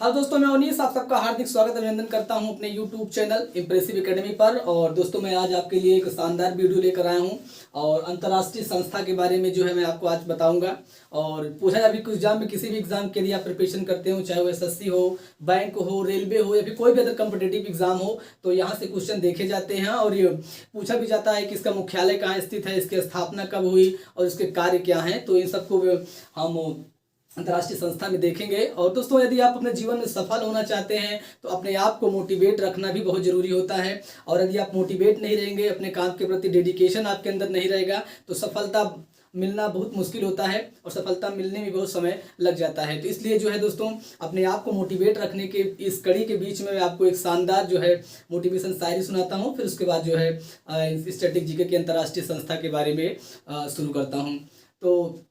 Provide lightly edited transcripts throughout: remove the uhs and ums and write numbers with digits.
हाँ दोस्तों, मैं अवनीश आप सबका हार्दिक स्वागत अभिनंदन करता हूं अपने YouTube चैनल इम्प्रेसिव एकेडमी पर। और दोस्तों, मैं आज आपके लिए एक शानदार वीडियो लेकर आया हूं और अंतर्राष्ट्रीय संस्था के बारे में जो है मैं आपको आज बताऊंगा। और पूछा जाए कुछ एग्जाम में, किसी भी एग्जाम के लिए आप प्रिपरेशन करते हो, चाहे वो SSC हो, बैंक हो, रेलवे हो या फिर कोई भी अदर कॉम्पिटेटिव एग्जाम हो, तो यहाँ से क्वेश्चन देखे जाते हैं और ये पूछा भी जाता है कि इसका मुख्यालय कहाँ स्थित है, इसकी स्थापना कब हुई और इसके कार्य क्या हैं। तो इन सबको हम अंतर्राष्ट्रीय संस्था में देखेंगे। और दोस्तों, यदि आप अपने जीवन में सफल होना चाहते हैं तो अपने आप को मोटिवेट रखना भी बहुत ज़रूरी होता है। और यदि आप मोटिवेट नहीं रहेंगे, अपने काम के प्रति डेडिकेशन आपके अंदर नहीं रहेगा, तो सफलता मिलना बहुत मुश्किल होता है और सफलता मिलने में बहुत समय लग जाता है। तो इसलिए जो है दोस्तों, अपने आप को मोटिवेट रखने के इस कड़ी के बीच में मैं आपको एक शानदार जो है मोटिवेशन शायरी सुनाता हूँ। फिर उसके बाद जो है स्टैटिक जीके की अंतर्राष्ट्रीय संस्था के बारे में शुरू करता हूँ। तो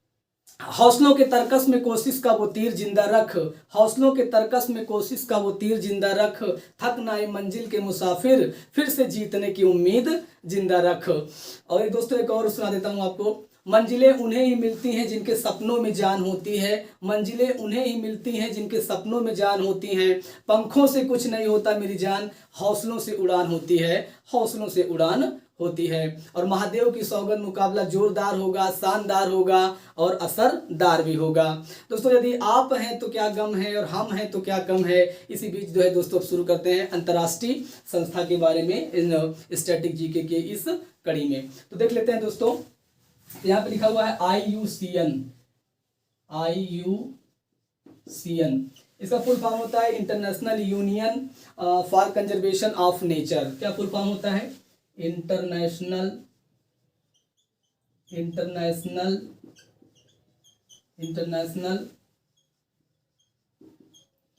हौसलों के तरकस में कोशिश का वो तीर जिंदा रख, हौसलों के तरकस में कोशिश का वो तीर जिंदा रख, थक ना आए मंजिल के मुसाफिर, फिर से जीतने की उम्मीद जिंदा रख। और दोस्तों, एक और सुना देता हूँ आपको। मंजिलें उन्हें ही मिलती हैं जिनके सपनों में जान होती है, मंजिलें उन्हें ही मिलती हैं जिनके सपनों में जान होती हैं। पंखों से कुछ नहीं होता मेरी जान, हौसलों से उड़ान होती है, हौसलों से उड़ान होती है। और महादेव की सौगंध, मुकाबला जोरदार होगा, शानदार होगा और असरदार भी होगा। दोस्तों, यदि आप हैं तो क्या गम है और हम हैं तो क्या कम है। इसी बीच जो है दोस्तों, अब शुरू करते हैं अंतर्राष्ट्रीय संस्था के बारे में इन स्टैटिक जीके के इस कड़ी में। तो देख लेते हैं दोस्तों, यहाँ पे लिखा हुआ है IUCN। IUCN इसका फुल फॉर्म होता है international union for conservation of nature. क्या फुल फॉर्म होता है? International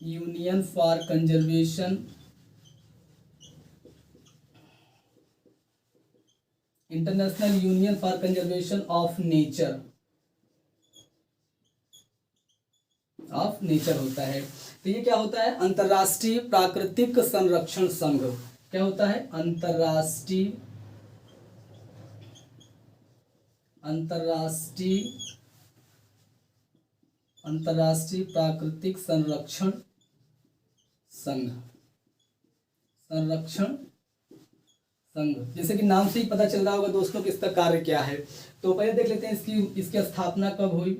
union for conservation, international union for conservation of nature होता है। तो ये क्या होता है? अंतर्राष्ट्रीय प्राकृतिक संरक्षण संघ। क्या होता है? अंतर्राष्ट्रीय प्राकृतिक संरक्षण संघ। जैसे कि नाम से ही पता चल रहा होगा दोस्तों कि इसका कार्य क्या है। तो पहले देख लेते हैं इसकी स्थापना कब हुई।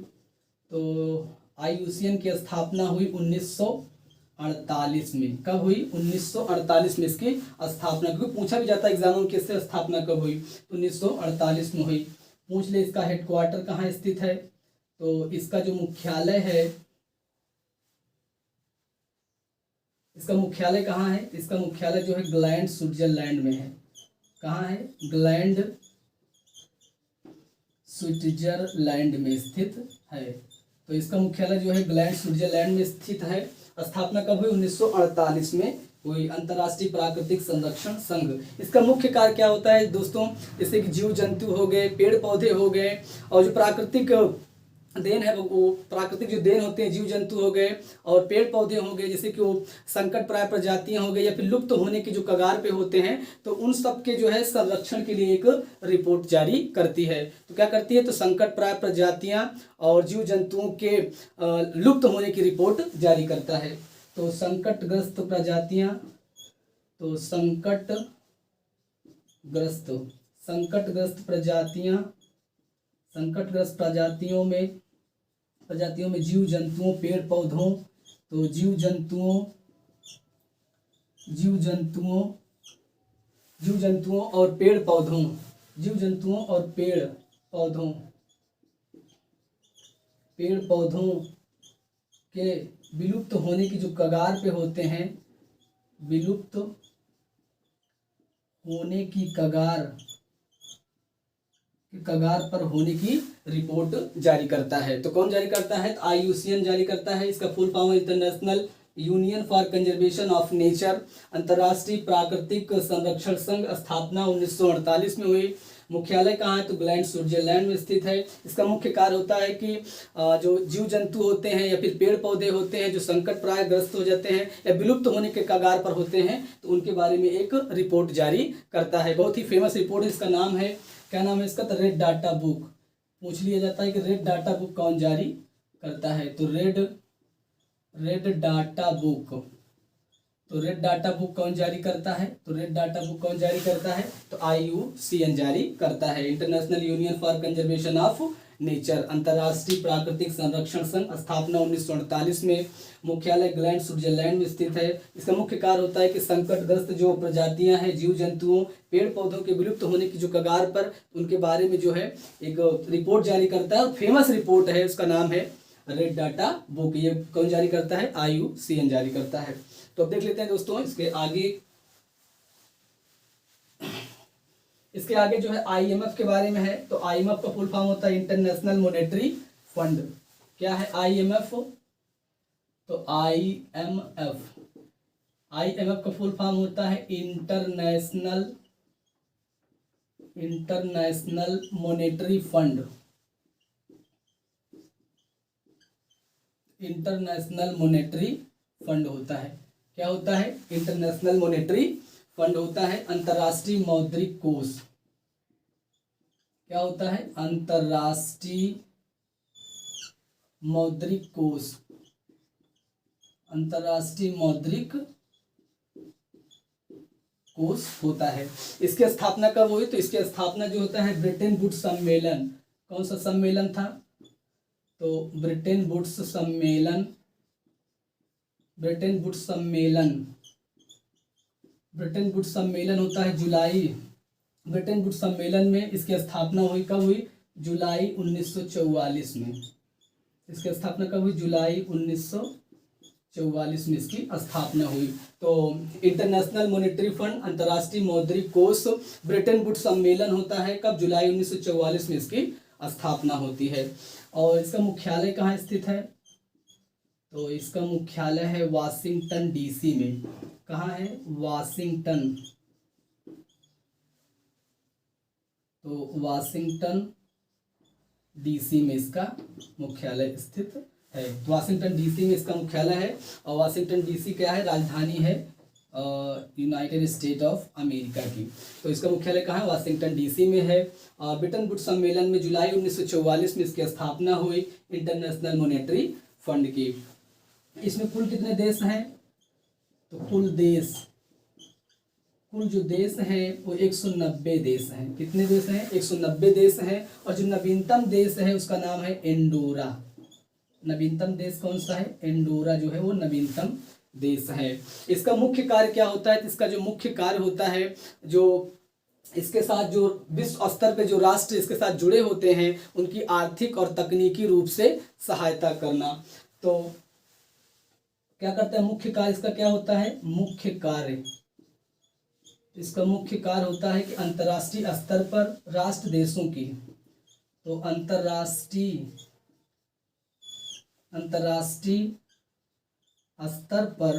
तो IUCN की स्थापना हुई 1948 में। कब हुई? 1948 में इसकी स्थापना, क्योंकि पूछा भी जाता है एग्जामों में किससे स्थापना कब हुई। 1948 में हुई। पूछ ले इसका हेडक्वार्टर कहाँ स्थित है। तो इसका जो मुख्यालय है, इसका मुख्यालय कहाँ है? इसका मुख्यालय जो है ग्लैंड, स्विट्जरलैंड में है। कहाँ है? ग्लैंड, स्विट्जरलैंड में स्थित है। तो इसका मुख्यालय जो है ग्लैंड, स्विट्जरलैंड में स्थित है। स्थापना कब हुई? 1948 में हुई। अंतर्राष्ट्रीय प्राकृतिक संरक्षण संघ। इसका मुख्य कार्य क्या होता है दोस्तों? जैसे कि जीव जंतु हो गए, पेड़ पौधे हो गए, और जो प्राकृतिक देन है वो प्राकृतिक जो देन होते हैं, जीव जंतु हो गए और पेड़ पौधे हो गए, जैसे कि वो संकट प्राय प्रजातियां हो गई या फिर लुप्त होने की जो कगार पे होते हैं, तो उन सब के जो है संरक्षण के लिए एक रिपोर्ट जारी करती है। तो क्या करती है? तो संकट प्राय प्रजातियां और जीव जंतुओं के लुप्त होने की रिपोर्ट जारी करता है। तो संकटग्रस्त प्रजातियां, तो संकटग्रस्त प्रजातियों में जीव जंतुओं, पेड़ पौधों, तो जीव जंतुओं और पेड़ पौधों के विलुप्त होने की जो कगार पे होते हैं, विलुप्त होने की कगार पर होने की रिपोर्ट जारी करता है। तो कौन जारी करता है? तो IUCN जारी करता है। इसका फुल फॉर्म है international union for conservation of nature, अंतर्राष्ट्रीय प्राकृतिक संरक्षण संघ। स्थापना 1948 में हुई। मुख्यालय कहाँ है? तो ग्लैंड, स्विट्जरलैंड में स्थित है। इसका मुख्य कार्य होता है कि जो जीव जंतु होते हैं या फिर पेड़ पौधे होते हैं जो संकट प्राय ग्रस्त हो जाते हैं या विलुप्त होने के कगार पर होते हैं, तो उनके बारे में एक रिपोर्ट जारी करता है। बहुत ही फेमस रिपोर्ट है। इसका नाम है, क्या नाम है इसका? तो रेड डाटा बुक। पूछ लिया जाता है कि रेड डाटा बुक कौन जारी करता है? तो रेड रेड डाटा बुक। तो रेड डाटा बुक कौन जारी करता है? तो रेड डाटा बुक कौन जारी करता है? तो IUCN जारी करता है, international union for conservation of nature. अंतर्राष्ट्रीय प्राकृतिक संरक्षण संघ, स्थापना 1948 में, मुख्यालय ग्लैंड स्विट्जरलैंड में स्थित है। इसका मुख्य कार्य होता है कि संकटग्रस्त जो प्रजातियां हैं, जीव जंतुओं, पेड़ पौधों के विलुप्त होने की जो कगार पर, उनके बारे में जो है एक रिपोर्ट जारी करता है, और फेमस रिपोर्ट है, उसका नाम है रेड डाटा बुक। ये कौन जारी करता है? IUCN जारी करता है। तो अब देख लेते हैं दोस्तों इसके आगे जो है IMF के बारे में है। तो IMF का फुल फॉर्म होता है इंटरनेशनल मॉनेटरी फंड। क्या है IMF? तो IMF का फुल फॉर्म होता है international monetary fund. International monetary fund होता है। क्या होता है? इंटरनेशनल मॉनेटरी फंड होता है। अंतर्राष्ट्रीय मौद्रिक कोष। क्या होता है? अंतर्राष्ट्रीय मौद्रिक कोष। अंतर्राष्ट्रीय मौद्रिक कोष होता है। इसकी स्थापना कब हुई? तो इसकी स्थापना जो होता है ब्रिटेन वुड्स सम्मेलन। कौन सा सम्मेलन था? तो ब्रिटेन वुड्स सम्मेलन। ब्रिटेन वुड्स सम्मेलन होता है जुलाई। ब्रिटेन वुड्स सम्मेलन में इसकी स्थापना हुई। कब हुई? जुलाई 1944 में। इसकी स्थापना कब हुई? जुलाई 1944 में इसकी स्थापना हुई। तो इंटरनेशनल मॉनेटरी फंड, अंतर्राष्ट्रीय मौद्रिक कोष, ब्रिटेन वुड्स सम्मेलन होता है कब? जुलाई 1944 में इसकी स्थापना होती है। और इसका मुख्यालय कहाँ स्थित है? तो इसका मुख्यालय है वाशिंगटन DC में। कहाँ है? वाशिंगटन। तो वाशिंगटन DC में इसका मुख्यालय स्थित है। वाशिंगटन DC में इसका मुख्यालय है। और वाशिंगटन DC क्या है? राजधानी है यूनाइटेड स्टेट ऑफ अमेरिका की। तो इसका मुख्यालय कहाँ है? वाशिंगटन DC में है। और ब्रिटेन वुड्स सम्मेलन में जुलाई 1944 में इसकी स्थापना हुई इंटरनेशनल मॉनेटरी फंड की। इसमें कुल कितने देश हैं? तो कुल जो देश हैं वो 190 देश हैं। कितने देश हैं? 190 देश हैं। और जो नवीनतम देश है उसका नाम है एंडोरा। नवीनतम देश कौन सा है? एंडोरा जो है वो नवीनतम देश है। इसका मुख्य कार्य क्या होता है? तो इसका जो मुख्य कार्य होता है, जो इसके साथ जो विश्व स्तर पे जो राष्ट्र इसके साथ जुड़े होते हैं, उनकी आर्थिक और तकनीकी रूप से सहायता करना। तो क्या करता है? मुख्य कार्य इसका क्या होता है? मुख्य कार्य इसका मुख्य कार्य होता है कि अंतर्राष्ट्रीय स्तर पर राष्ट्र देशों की, तो अंतर्राष्ट्रीय स्तर पर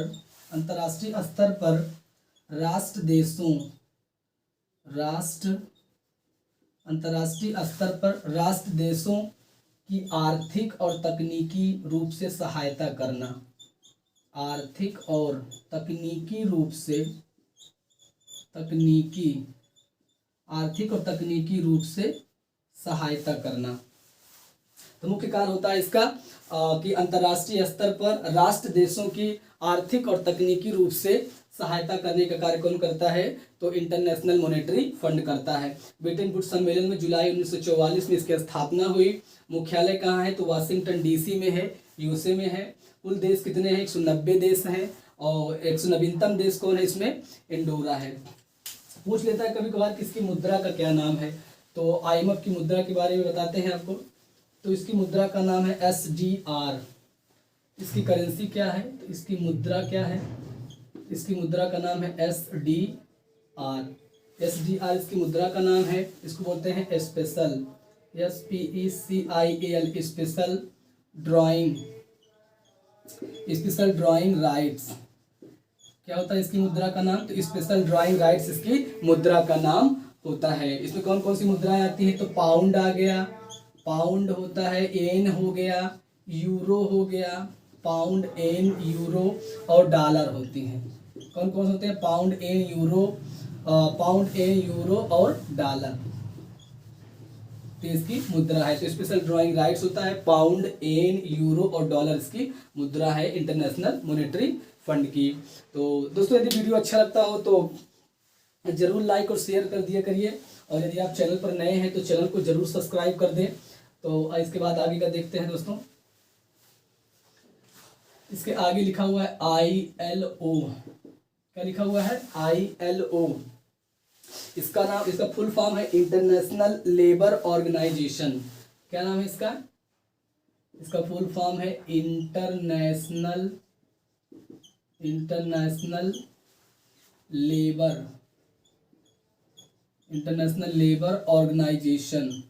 राष्ट्र देशों की आर्थिक और तकनीकी रूप से सहायता करना। आर्थिक और तकनीकी रूप से सहायता करना। तो मुख्य कार्य होता है इसका कि अंतर्राष्ट्रीय स्तर पर राष्ट्र देशों की आर्थिक और तकनीकी रूप से सहायता करने का कार्य कौन करता है? तो इंटरनेशनल मॉनेटरी फंड करता है। ब्रिटेन वुड्स सम्मेलन में जुलाई 1944 में इसकी स्थापना हुई। मुख्यालय कहाँ है? तो वाशिंगटन DC में है, USA में है। कुल देश कितने हैं? 190 देश हैं। और 190 देश कौन है इसमें? एंडोरा है। पूछ लेता है कभी कभार किसकी मुद्रा का क्या नाम है। तो IMF की मुद्रा के बारे में बताते हैं आपको। तो इसकी मुद्रा का नाम है SDR। इसकी करेंसी क्या है? तो इसकी मुद्रा क्या है? इसकी मुद्रा का नाम है SDR। इसकी मुद्रा का नाम है, इसको बोलते हैं special, SPECIAL, special drawing rights. क्या होता है इसकी मुद्रा का नाम? तो स्पेशल ड्राइंग राइट्स इसकी मुद्रा का नाम होता है। इसमें कौन कौन सी मुद्राएं आती है? तो पाउंड आ गया, पाउंड होता है, येन हो गया, यूरो हो गया, पाउंड, येन, यूरो और डॉलर होती हैं। कौन कौन होते हैं? पाउंड, येन, यूरो और डॉलर। तो इसकी मुद्रा है। तो स्पेशल ड्राइंग राइट्स होता है पाउंड, एन, यूरो और डॉलर इसकी मुद्रा है इंटरनेशनल मॉनेटरी फंड की। तो दोस्तों यदि वीडियो अच्छा लगता हो तो जरूर लाइक और शेयर कर दिया करिए, और यदि आप चैनल पर नए हैं तो चैनल को जरूर सब्सक्राइब कर दें। तो इसके बाद आगे का देखते हैं दोस्तों। इसके आगे लिखा हुआ है ILO। क्या लिखा हुआ है? ILO। इसका नाम, इसका फुल फॉर्म है इंटरनेशनल लेबर ऑर्गेनाइजेशन। क्या नाम है इसका? इसका फुल फॉर्म है इंटरनेशनल लेबर ऑर्गेनाइजेशन।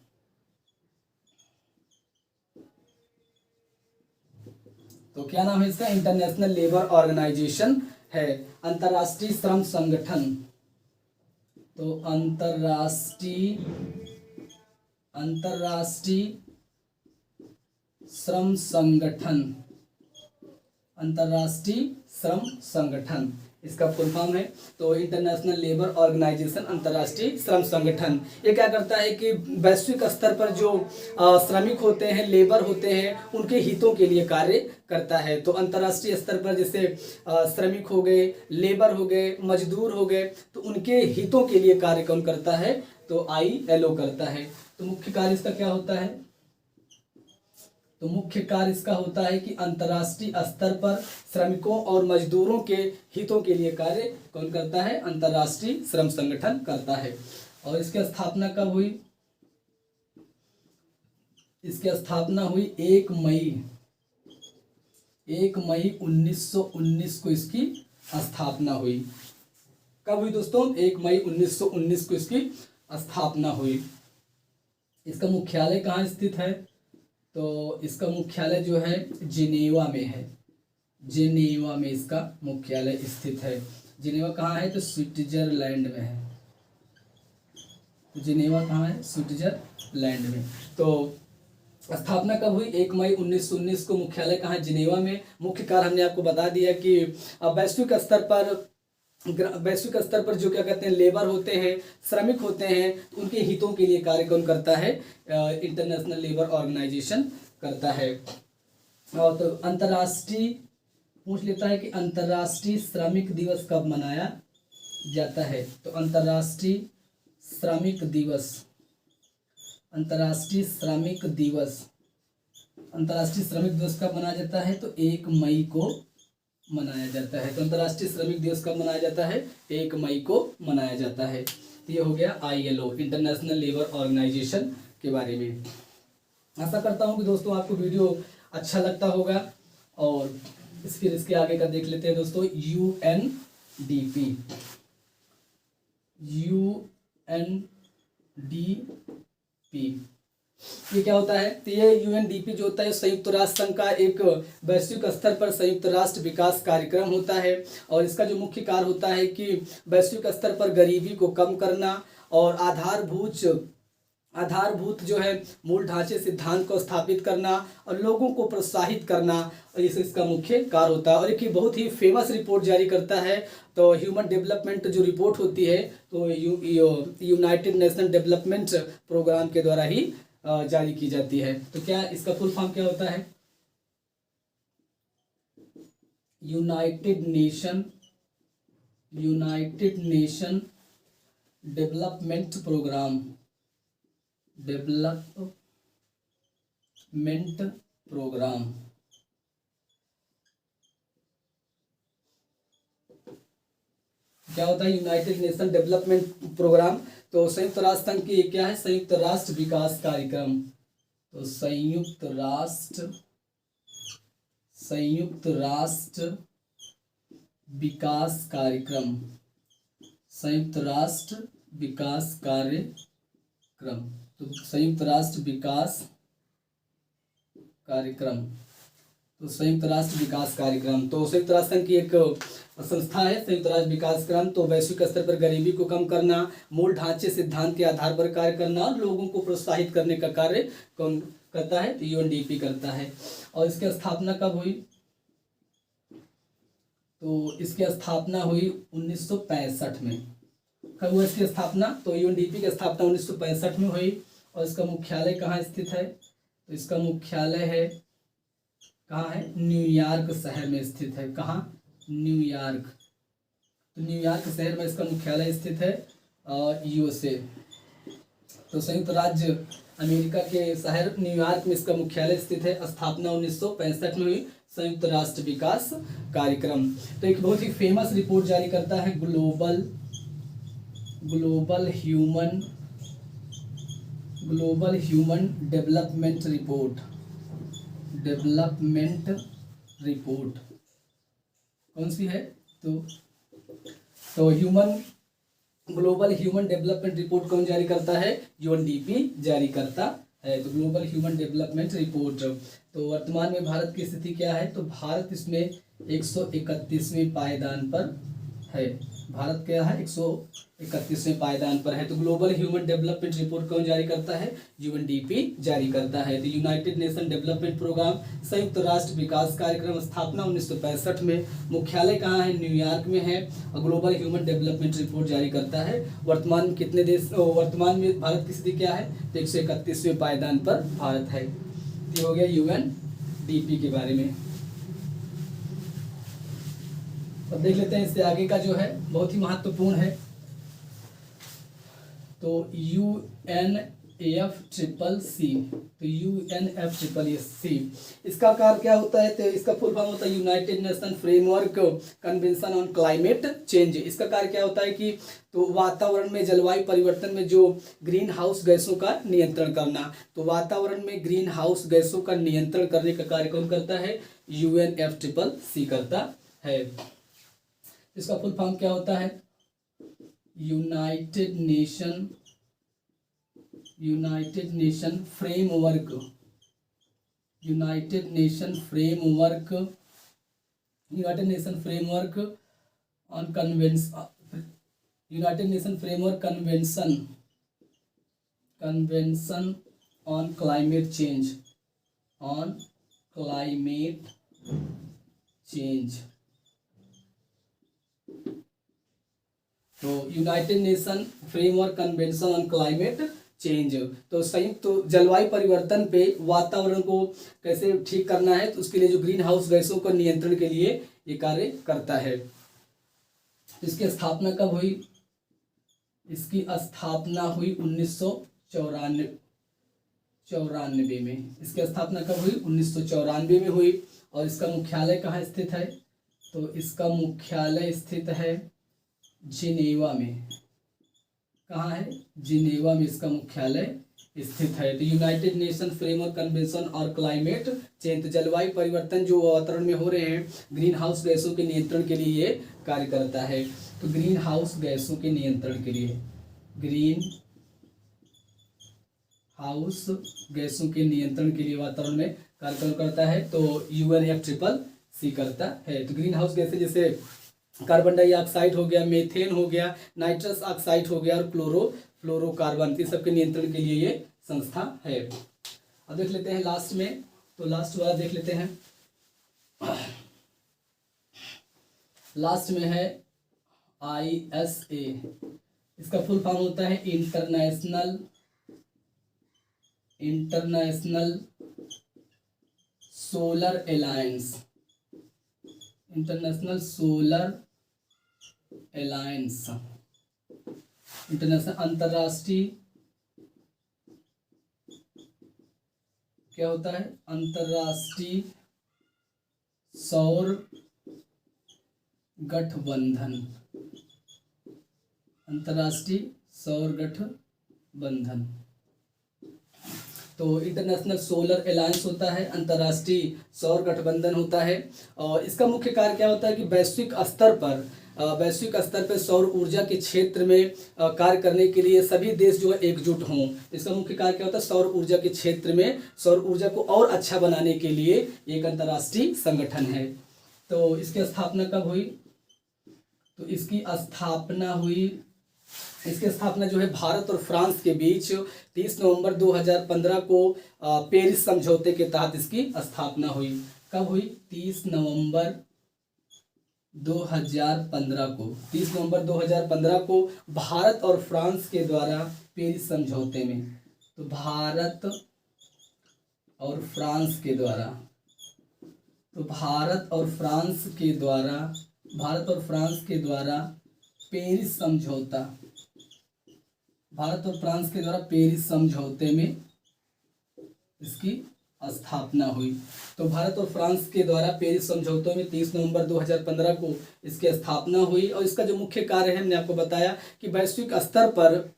तो क्या नाम है इसका? इंटरनेशनल लेबर ऑर्गेनाइजेशन है। अंतर्राष्ट्रीय श्रम संगठन। तो अंतर्राष्ट्रीय श्रम संगठन, अंतर्राष्ट्रीय श्रम संगठन इसका फुल फॉर्म है। तो इंटरनेशनल लेबर ऑर्गेनाइजेशन, अंतर्राष्ट्रीय श्रम संगठन, ये क्या करता है कि वैश्विक स्तर पर जो श्रमिक होते हैं, लेबर होते हैं, उनके हितों के लिए कार्य करता है। तो अंतर्राष्ट्रीय स्तर पर जैसे श्रमिक हो गए, लेबर हो गए, मजदूर हो गए, तो उनके हितों के लिए कार्य कौन करता है? तो ILO करता है। तो मुख्य कार्य इसका क्या होता है? तो मुख्य कार्य इसका होता है कि अंतर्राष्ट्रीय स्तर पर श्रमिकों और मजदूरों के हितों के लिए कार्य कौन करता है? अंतर्राष्ट्रीय श्रम संगठन करता है। और इसकी स्थापना कब हुई? इसकी स्थापना हुई 1 मई 1919 को इसकी स्थापना हुई। कब हुई दोस्तों? 1 मई 1919 को इसकी स्थापना हुई। इसका मुख्यालय कहाँ स्थित है? तो इसका मुख्यालय जो है जिनेवा में है। जिनेवा में इसका मुख्यालय स्थित है। जिनेवा कहाँ है? तो स्विट्जरलैंड में है। जिनेवा कहाँ है? स्विट्जरलैंड में। तो स्थापना कब हुई? 1 मई 1919 को। मुख्यालय कहाँ है? जिनेवा में। मुख्य कार्य हमने आपको बता दिया कि वैश्विक स्तर पर जो क्या कहते हैं, लेबर होते हैं, श्रमिक होते हैं, उनके हितों के लिए कार्य कौन करता है? इंटरनेशनल लेबर ऑर्गेनाइजेशन करता है। और तो अंतर्राष्ट्रीय पूछ लेता है कि अंतर्राष्ट्रीय श्रमिक दिवस कब मनाया जाता है? तो अंतर्राष्ट्रीय श्रमिक दिवस कब मनाया जाता है? तो 1 मई को मनाया जाता है। तो अंतर्राष्ट्रीय श्रमिक दिवस कब मनाया जाता है? 1 मई को मनाया जाता है। तो ये हो गया ILO, इंटरनेशनल लेबर ऑर्गेनाइजेशन के बारे में। आशा करता हूँ कि दोस्तों आपको वीडियो अच्छा लगता होगा। और फिर इसके आगे का देख लेते हैं दोस्तों। UNDP ये क्या होता है? तो ये UNDP जो होता है संयुक्त राष्ट्र संघ का एक वैश्विक स्तर पर संयुक्त राष्ट्र विकास कार्यक्रम होता है। और इसका जो मुख्य कार्य होता है कि वैश्विक स्तर पर गरीबी को कम करना और आधारभूत जो है मूल ढांचे सिद्धांत को स्थापित करना और लोगों को प्रोत्साहित करना, और इसे इसका मुख्य कार्य होता है। और एक बहुत ही फेमस रिपोर्ट जारी करता है। तो ह्यूमन डेवलपमेंट जो रिपोर्ट होती है तो यूनाइटेड नेशन डेवलपमेंट प्रोग्राम के द्वारा ही जारी की जाती है। तो क्या इसका फुल फॉर्म क्या होता है? United Nation Development Programme. क्या होता है? United Nation Development Programme. तो संयुक्त राष्ट्र संघ की क्या है? संयुक्त राष्ट्र विकास कार्यक्रम। तो संयुक्त राष्ट्र विकास कार्यक्रम, संयुक्त राष्ट्र विकास कार्यक्रम। तो संयुक्त राष्ट्र विकास कार्यक्रम, तो संयुक्त राष्ट्र विकास कार्यक्रम। तो संयुक्त राष्ट्र संघ की एक संस्था है संयुक्त राष्ट्र विकास क्रम। तो वैश्विक स्तर पर गरीबी को कम करना, मूल ढांचे सिद्धांत के आधार पर कार्य करना और लोगों को प्रोत्साहित करने का कार्य कौन करता है? तो UNDP करता है। और इसकी स्थापना कब हुई? तो इसकी स्थापना हुई 1965 में। कब हुआ इसकी स्थापना? तो UNDP की स्थापना 1965 में हुई। और इसका मुख्यालय कहाँ स्थित है? तो इसका मुख्यालय है कहाँ है? न्यूयॉर्क शहर में स्थित है। कहाँ? न्यूयॉर्क। तो न्यूयॉर्क शहर में इसका मुख्यालय स्थित है, यूएसए। तो संयुक्त राज्य अमेरिका के शहर न्यूयॉर्क में इसका मुख्यालय स्थित है। स्थापना 1965 में हुई, संयुक्त राष्ट्र विकास कार्यक्रम। तो एक बहुत ही फेमस रिपोर्ट जारी करता है ग्लोबल ह्यूमन डेवलपमेंट रिपोर्ट कौन सी है? तो ग्लोबल ह्यूमन डेवलपमेंट रिपोर्ट कौन जारी करता है? यूएनडीपी जारी करता है। तो ग्लोबल ह्यूमन डेवलपमेंट रिपोर्ट। तो वर्तमान में भारत की स्थिति क्या है? तो भारत इसमें 131वें पायदान पर है। भारत क्या है? 131वें पायदान पर है। तो ग्लोबल ह्यूमन डेवलपमेंट रिपोर्ट कौन जारी करता है? यूएनडीपी जारी करता है। तो यूनाइटेड नेशन डेवलपमेंट प्रोग्राम, संयुक्त राष्ट्र विकास कार्यक्रम, स्थापना 1965 में, मुख्यालय कहाँ है? न्यूयॉर्क में है। और ग्लोबल ह्यूमन डेवलपमेंट रिपोर्ट जारी करता है। वर्तमान में कितने देश, वर्तमान में भारत की स्थिति क्या है? तो 131वें पायदान पर भारत है। ये हो गया यूएनडीपी के बारे में। अब देख लेते हैं इससे आगे का जो है बहुत ही महत्वपूर्ण है। तो UNFCCC, तो UNFCCC इसका कार्य क्या होता है? तो इसका फुल फॉर्म होता है United nation framework convention on climate change. इसका कार्य क्या होता है कि तो वातावरण में जलवायु परिवर्तन में जो ग्रीन हाउस गैसों का नियंत्रण करना। तो वातावरण में ग्रीन हाउस गैसों का नियंत्रण करने का कार्य कौन करता है? UNFCCC करता है। इसका फुल फॉर्म क्या होता है? United nation framework on convention on climate change. तो united nation framework convention on climate change, तो संयुक्त तो जलवायु परिवर्तन पे वातावरण को कैसे ठीक करना है, तो उसके लिए जो ग्रीन हाउस गैसों को नियंत्रण के लिए ये कार्य करता है। इसकी स्थापना कब हुई? इसकी स्थापना हुई 1994 में। इसकी स्थापना कब हुई? 1994 में हुई। और इसका मुख्यालय कहाँ स्थित है? तो इसका मुख्यालय स्थित है जिनेवा में। कहाँ है? जिनेवा में इसका मुख्यालय स्थित है। तो यूनाइटेड नेशन फ्रेमवर्क कन्वेंशन और क्लाइमेट चेंज, तो जलवायु परिवर्तन जो वातावरण में हो रहे हैं, ग्रीन हाउस गैसों के नियंत्रण के लिए ये कार्य करता है। तो ग्रीन हाउस गैसों के नियंत्रण के लिए, ग्रीन हाउस गैसों के नियंत्रण के लिए वातावरण में कार्य करता है। तो UNFCCC करता है। तो ग्रीन हाउस गैसें जैसे कार्बन डाइऑक्साइड हो गया, मीथेन हो गया, नाइट्रस ऑक्साइड हो गया और फ्लोरोकार्बन, इस सबके नियंत्रण के लिए ये संस्था है। अब देख लेते हैं लास्ट में, तो लास्ट वाला देख लेते हैं। लास्ट में है ISA। इसका फुल फॉर्म होता है इंटरनेशनल सोलर अलायंस। इंटरनेशनल अंतरराष्ट्रीय क्या होता है? अंतरराष्ट्रीय सौर गठबंधन। अंतरराष्ट्रीय सौर गठबंधन, तो इंटरनेशनल सोलर अलायंस होता है, अंतर्राष्ट्रीय सौर गठबंधन होता है। और इसका मुख्य कार्य क्या होता है कि वैश्विक स्तर पर सौर ऊर्जा के क्षेत्र में कार्य करने के लिए सभी देश जो है एकजुट हों। इसका मुख्य कार्य क्या होता है? सौर ऊर्जा के क्षेत्र में सौर ऊर्जा को और अच्छा बनाने के लिए एक अंतर्राष्ट्रीय संगठन है। तो इसकी स्थापना कब हुई? तो इसकी स्थापना जो है भारत और फ्रांस के बीच 30 नवंबर 2015 को पेरिस समझौते के तहत इसकी स्थापना हुई। कब हुई? 30 नवंबर 2015 को भारत और फ्रांस के द्वारा पेरिस समझौते में तो भारत और फ्रांस के द्वारा, तो भारत और फ्रांस के द्वारा पेरिस समझौता, भारत और फ्रांस के द्वारा पेरिस समझौते में इसकी स्थापना हुई। तो भारत और फ्रांस के द्वारा पेरिस समझौते में 30 नवंबर 2015 को इसकी स्थापना हुई। और इसका जो मुख्य कार्य है, हमने आपको बताया कि वैश्विक स्तर पर,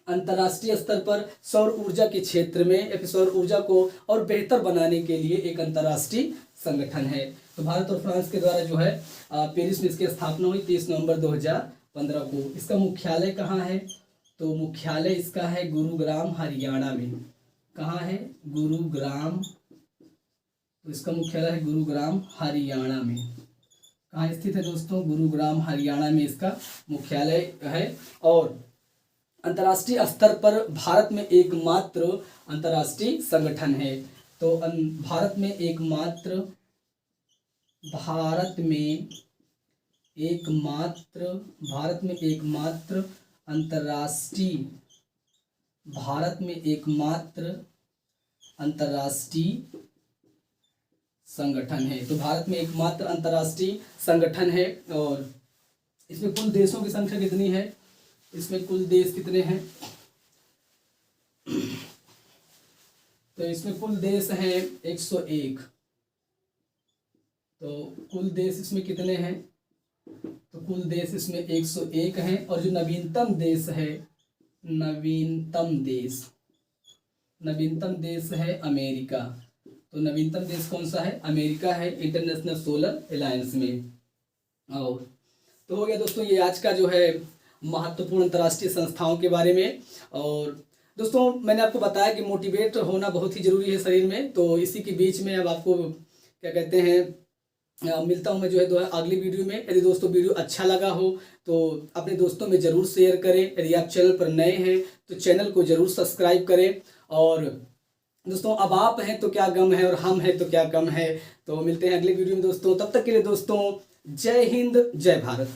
अंतर्राष्ट्रीय स्तर पर सौर ऊर्जा के क्षेत्र में या फिर सौर ऊर्जा को और बेहतर बनाने के लिए एक अंतर्राष्ट्रीय संगठन है। तो भारत और फ्रांस के द्वारा जो है पेरिस में इसकी स्थापना हुई 30 नवंबर 2015 को। इसका मुख्यालय कहाँ है? तो मुख्यालय इसका है गुरुग्राम, हरियाणा में। कहाँ है? गुरुग्राम। तो इसका मुख्यालय है गुरुग्राम, हरियाणा में। कहाँ स्थित है दोस्तों? गुरुग्राम, हरियाणा में इसका मुख्यालय है। और अंतर्राष्ट्रीय स्तर पर भारत में एकमात्र अंतर्राष्ट्रीय संगठन है। तो भारत में एकमात्र अंतर्राष्ट्रीय संगठन है। तो भारत में एकमात्र अंतर्राष्ट्रीय संगठन है। और इसमें कुल देशों की संख्या कितनी है? इसमें कुल देश कितने हैं? तो इसमें कुल देश हैं 101। तो कुल देश इसमें कितने हैं? तो कुल देश इसमें 101 हैं। और जो नवीनतम देश है, नवीनतम देश है अमेरिका। तो नवीनतम देश कौन सा है? अमेरिका है, इंटरनेशनल सोलर अलायंस में। और तो हो गया दोस्तों ये आज का जो है महत्वपूर्ण अंतर्राष्ट्रीय संस्थाओं के बारे में। और दोस्तों मैंने आपको बताया कि मोटिवेट होना बहुत ही ज़रूरी है शरीर में। तो इसी के बीच में अब आपको क्या कहते हैं, मिलता हूँ मैं जो है अगली वीडियो में। यदि दोस्तों वीडियो अच्छा लगा हो तो अपने दोस्तों में ज़रूर शेयर करें। यदि आप चैनल पर नए हैं तो चैनल को ज़रूर सब्सक्राइब करें। और दोस्तों अब आप हैं तो क्या गम है और हम हैं तो क्या कम है। तो मिलते हैं अगले वीडियो में दोस्तों। तब तक के लिए दोस्तों जय हिंद, जय भारत।